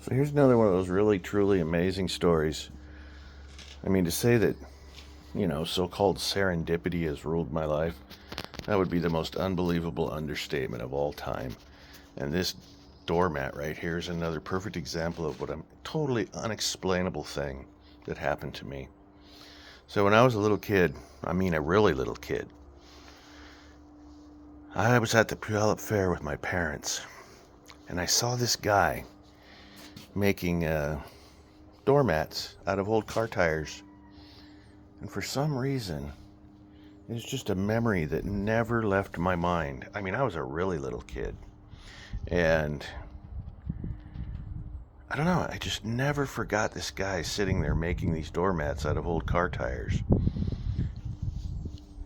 So here's another one of those really, truly amazing stories. I mean, to say that, so-called serendipity has ruled my life, that would be the most unbelievable understatement of all time. And this doormat right here is another perfect example of what a totally unexplainable thing that happened to me. So when I was a little kid, I mean a really little kid, I was at the Puyallup Fair with my parents, and I saw this guy making doormats out of old car tires. And for some reason, it's just a memory that never left my mind. I mean, I was a really little kid, and I don't know, I just never forgot this guy sitting there making these doormats out of old car tires.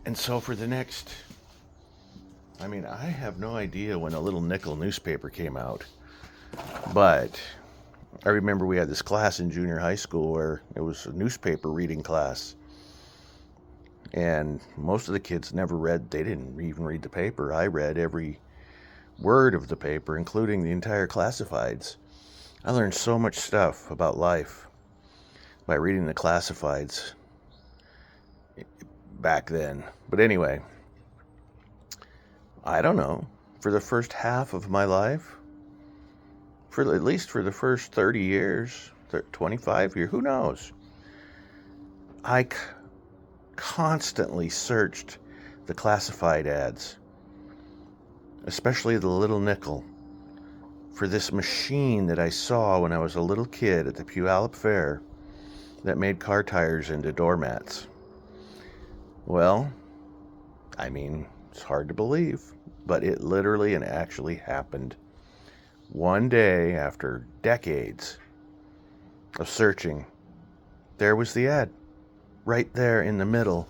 And so for the next, I have no idea when a little nickel newspaper came out, but I remember we had this class in junior high school where it was a newspaper reading class. And most of the kids never read, they didn't even read the paper. I read every word of the paper, including the entire classifieds. I learned so much stuff about life by reading the classifieds back then. But anyway, I don't know, for the first half of my life, at least for the first 30 years, 25 years, who knows? I constantly searched the classified ads, especially the Little Nickel, for this machine that I saw when I was a little kid at the Puyallup Fair that made car tires into doormats. Well, it's hard to believe, but it literally and actually happened. One day, after decades of searching, there was the ad, right there in the middle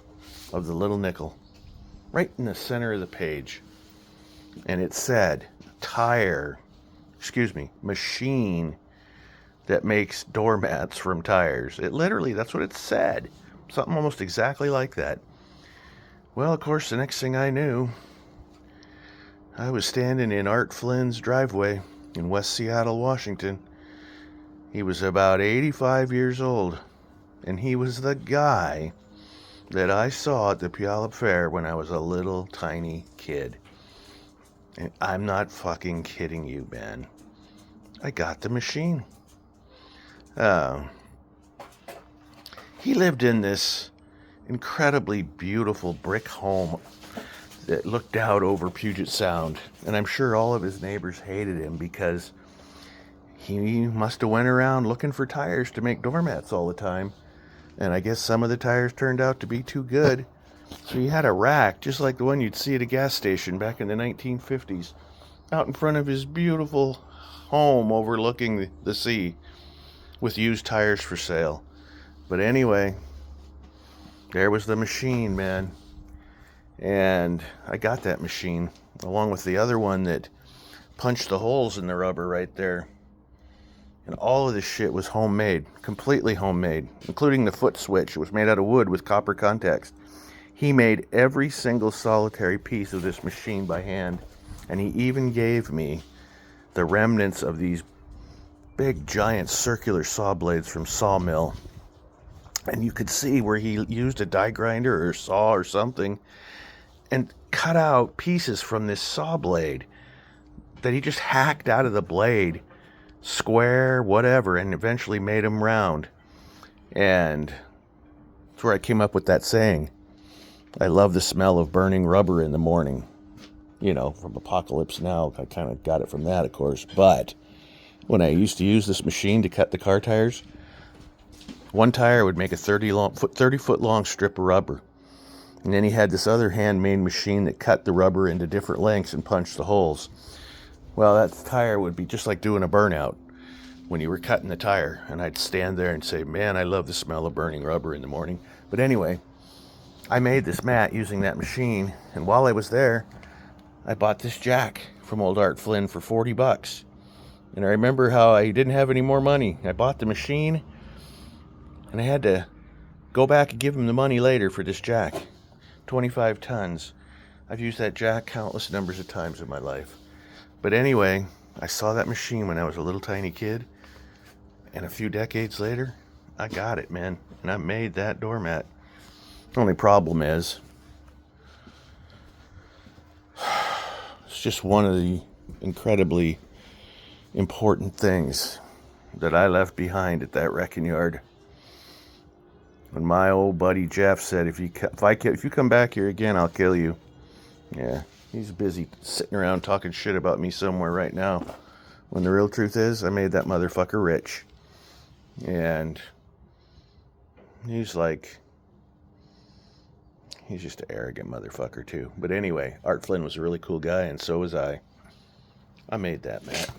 of the Little Nickel, right in the center of the page. And it said, machine that makes doormats from tires. It literally, that's what it said. Something almost exactly like that. Well, of course, the next thing I knew, I was standing in Art Flynn's driveway in West Seattle, Washington. He was about 85 years old, and he was the guy that I saw at the Puyallup Fair when I was a little tiny kid. And I'm not fucking kidding you, man. I got the machine. He lived in this incredibly beautiful brick home that looked out over Puget Sound. And I'm sure all of his neighbors hated him because he must have went around looking for tires to make doormats all the time. And I guess some of the tires turned out to be too good. So he had a rack, just like the one you'd see at a gas station back in the 1950s, out in front of his beautiful home overlooking the sea with used tires for sale. But anyway, there was the machine, man. And I got that machine, along with the other one that punched the holes in the rubber right there. And all of this shit was homemade, completely homemade, including the foot switch. It was made out of wood with copper contacts. He made every single solitary piece of this machine by hand. And he even gave me the remnants of these big, giant circular saw blades from Sawmill. And you could see where he used a die grinder or a saw or something and cut out pieces from this saw blade that he just hacked out of the blade, square, whatever, and eventually made them round. And that's where I came up with that saying, I love the smell of burning rubber in the morning. From Apocalypse Now, I kind of got it from that, of course. But when I used to use this machine to cut the car tires, one tire would make a 30-foot long strip of rubber. And then he had this other handmade machine that cut the rubber into different lengths and punched the holes. Well, that tire would be just like doing a burnout when you were cutting the tire. And I'd stand there and say, man, I love the smell of burning rubber in the morning. But anyway, I made this mat using that machine. And while I was there, I bought this jack from old Art Flynn for $40. And I remember how I didn't have any more money. I bought the machine, and I had to go back and give him the money later for this jack. 25 tons. I've used that jack countless numbers of times in my life. But anyway, I saw that machine when I was a little tiny kid, And a few decades later, I got it, man. And I made that doormat. Only problem is, it's just one of the incredibly important things that I left behind at that wrecking yard. When my old buddy Jeff said, if you come back here again, I'll kill you. Yeah, he's busy sitting around talking shit about me somewhere right now. When the real truth is, I made that motherfucker rich. And he's just an arrogant motherfucker too. But anyway, Art Flynn was a really cool guy, and so was I. I made that, Matt.